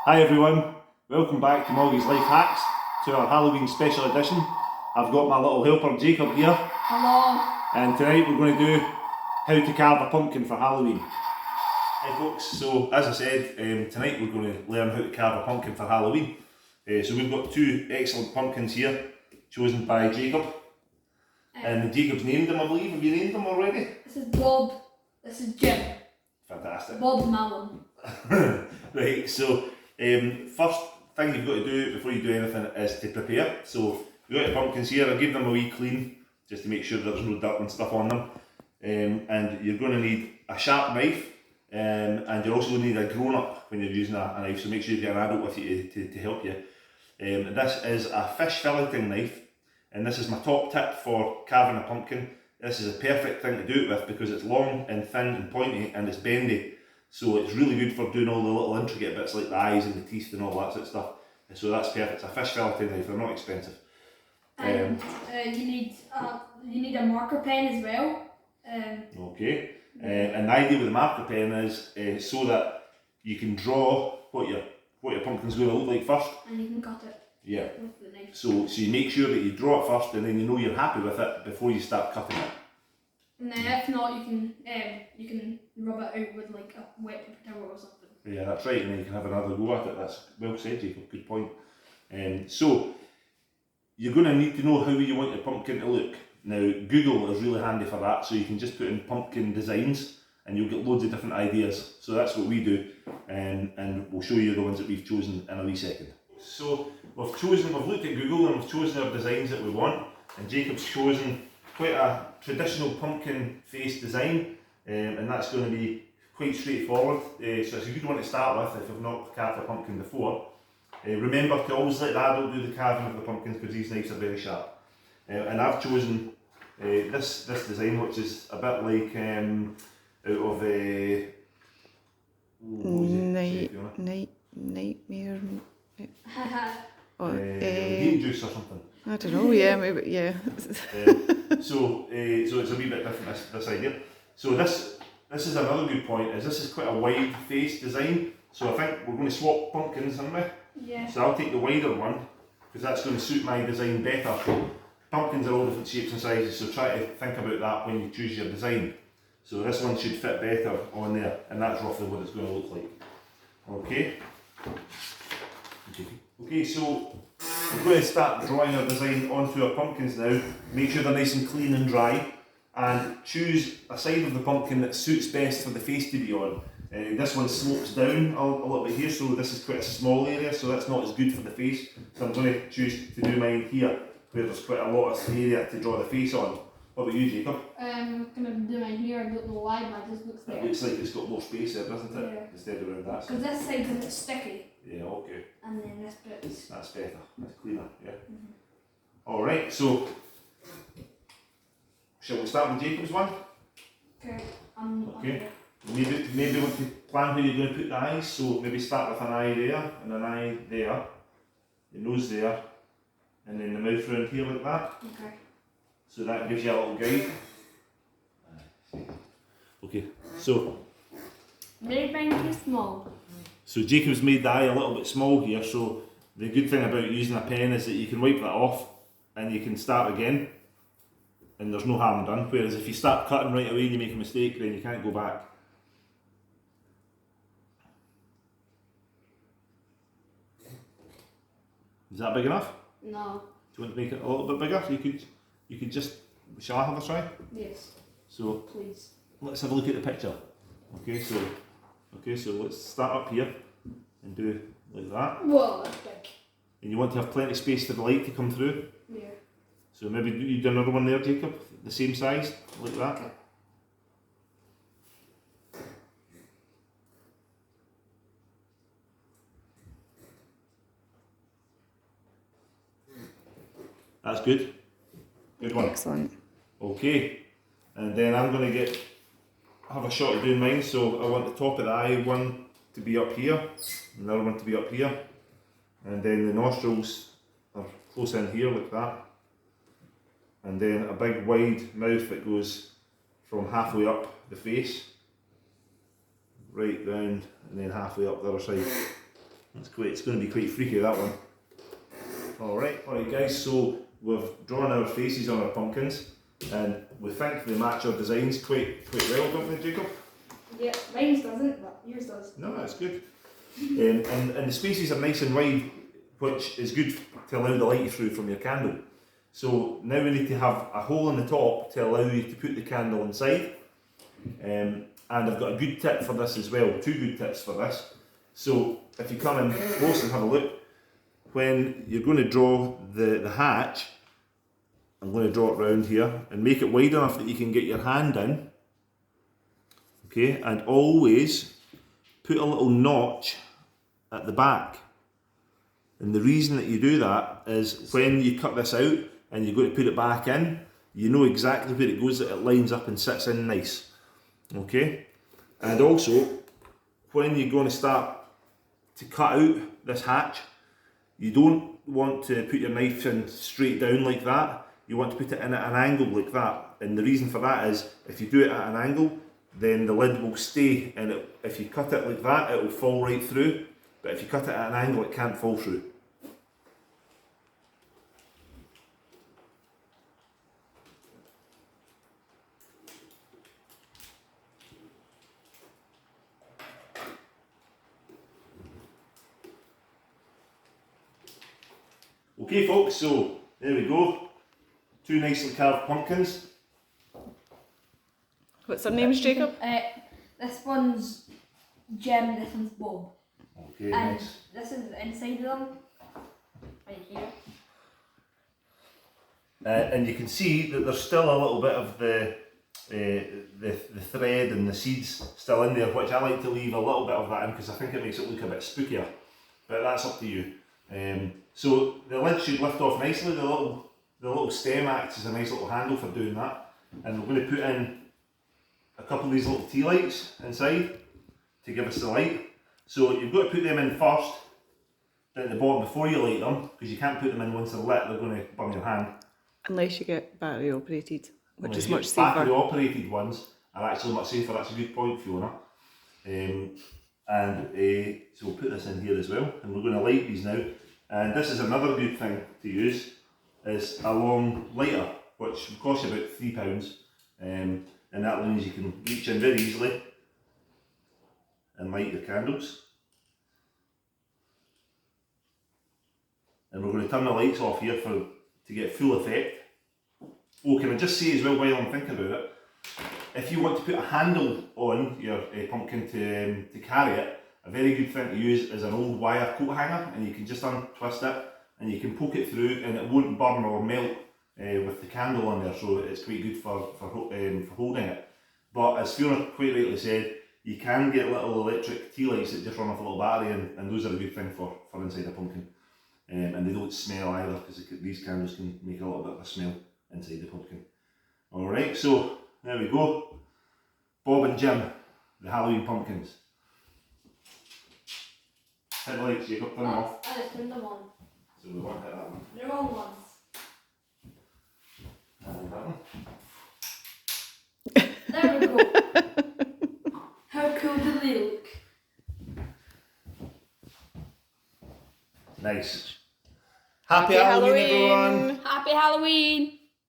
Hi everyone, welcome back to Moggy's Life Hacks, to our Halloween special edition. I've got my little helper Jacob here. Hello. And tonight we're going to do how to carve a pumpkin for Halloween. Hi folks, so as I said, tonight we're going to learn how to carve a pumpkin for Halloween. So we've got two excellent pumpkins here, chosen by Jacob. And Jacob's named them, I believe. Have you named them already? This is Bob. This is Jim. Fantastic. Bob's Malum. Right, so first thing you've got to do before you do anything is to prepare. So you've got your pumpkins here. I'll give them a wee clean just to make sure there's no dirt and stuff on them. And you're going to need a sharp knife, and you're also going to need a grown-up when you're using a knife, so make sure you get an adult with you to help you. This is a fish filleting knife, and this is my top tip for carving a pumpkin. This is a perfect thing to do it with because it's long and thin and pointy and it's bendy. So it's really good for doing all the little intricate bits like the eyes and the teeth and all that sort of stuff. So that's perfect. It's a fish filleting knife, they're not expensive. And you need a marker pen as well. Okay. And the idea with the marker pen is so that you can draw what your pumpkin's going to look like first. And you can cut it. Yeah. With the knife. So you make sure that you draw it first, and then you know you're happy with it before you start cutting it. And then if not, you can rub it out with like a wet paper towel or something. Yeah, that's right, and then you can have another go at it. That's well said, Jacob. Good point. So you're going to need to know how you want your pumpkin to look. Now, Google is really handy for that, so you can just put in pumpkin designs and you'll get loads of different ideas. So that's what we do, and we'll show you the ones that we've chosen in a wee second. So we've looked at Google and we've chosen our designs that we want, and Jacob's chosen quite a traditional pumpkin face design, and that's going to be quite straightforward. So it's a good one to start with if you've not carved a pumpkin before. Remember to always let the adult do the carving of the pumpkins because these knives are very sharp. And I've chosen this design, which is a bit like out of a nightmare. Game juice or something. I don't know. Yeah, maybe. Yeah. So it's a wee bit different this idea. So this is another good point. This is quite a wide face design. So I think we're going to swap pumpkins, aren't we? Yeah. So I'll take the wider one because that's going to suit my design better. Pumpkins are all different shapes and sizes, so try to think about that when you choose your design. So this one should fit better on there, and that's roughly what it's going to look like. Okay. Okay, so we're going to start drawing our design onto our pumpkins now. Make sure they're nice and clean and dry, and choose a side of the pumpkin that suits best for the face to be on. This one slopes down a little bit here, so this is quite a small area, so that's not as good for the face. So I'm going to choose to do mine here, where there's quite a lot of area to draw the face on. What about you, Jacob? I'm going to do mine here. I don't know why, but it just looks better. It looks like it's got more space there, doesn't it? Yeah. Instead of around that side. Because this side's a bit sticky. Yeah, okay. And then this bit's... That's better. That's cleaner, yeah. Alright, so shall we start with Jacob's one? Okay. Okay. Maybe want to plan how you're going to put the eyes, so maybe start with an eye there, and an eye there, your nose there, and then the mouth round here like that. Okay. So that gives you a little guide. Okay, so Made mine too small. So Jacob's made the eye a little bit small here, so the good thing about using a pen is that you can wipe that off and you can start again and there's no harm done, whereas if you start cutting right away and you make a mistake, then you can't go back. Is that big enough? No. Do you want to make it a little bit bigger? You could just, shall I have a try? Yes. So Please. let's have a look at the picture. Okay, so let's start up here and do like that. Whoa, that's big. And you want to have plenty of space for the light to come through. Yeah. So maybe you do another one there, Jacob, the same size, like that. Okay. That's good. Good one. Excellent. Okay, and then I'm going to have a shot at doing mine. So I want the top of the eye one to be up here, another one to be up here, and then the nostrils are close in here like that, and then a big wide mouth that goes from halfway up the face, right round, and then halfway up the other side. It's going to be quite freaky, that one. Alright guys, so we've drawn our faces on our pumpkins and we think they match our designs quite well, don't they, Jacob? Yeah, mine doesn't, but yours does. No, that's good. And the spaces are nice and wide, which is good to allow the light through from your candle. So now we need to have a hole in the top to allow you to put the candle inside. And I've got a good tip for this as well, 2 good tips for this. So if you come in close and have a look, when you're going to draw the hatch, I'm going to draw it round here and make it wide enough that you can get your hand in. Okay, and always put a little notch at the back. And the reason that you do that is when you cut this out and you're going to put it back in, you know exactly where it goes, that it lines up and sits in nice. Okay, and also when you're going to start to cut out this hatch, you don't want to put your knife in straight down like that. You want to put it in at an angle like that. And the reason for that is if you do it at an angle, then the lid will stay, and if you cut it like that, it will fall right through. But if you cut it at an angle, it can't fall through. Okay folks, so there we go. 2 nicely carved pumpkins. What's their names, Jacob? This one's Jim, this one's Bob. Okay, And nice. this is the inside of them. Right here. And you can see that there's still a little bit of the thread and the seeds still in there, which I like to leave a little bit of that in because I think it makes it look a bit spookier. But that's up to you. So the lid should lift off nicely. The little stem acts as a nice little handle for doing that. And we're going to put in a couple of these little tea lights inside to give us the light. So you've got to put them in first, down at the bottom before you light them, because you can't put them in once they're lit, they're going to burn your hand. Unless you get battery operated, which is much Battery safer. operated ones are actually much safer. That's a good point, Fiona. So we'll put this in here as well, and we're going to light these now. And this is another good thing to use, is a long lighter, which will cost you about £3. And that means you can reach in very easily and light your candles. And we're going to turn the lights off here to get full effect. Oh, can I just say as well while I'm thinking about it, if you want to put a handle on your pumpkin to carry it, a very good thing to use is an old wire coat hanger, and you can just untwist it and you can poke it through and it won't burn or melt with the candle on there, so it's quite good for holding it. But as Fiona quite rightly said, you can get little electric tea lights that just run off a little battery, and those are a good thing for inside a pumpkin. And they don't smell either, because these candles can make a little bit of a smell inside the pumpkin. Alright, so there we go. Bob and Jim, the Halloween pumpkins. Hit the lights, Jacob, turn them off. I just turned them on. So we won't hit that one. The wrong ones. And that one. There we go. How cool do they look? Nice. Happy Halloween, everyone! Happy Halloween!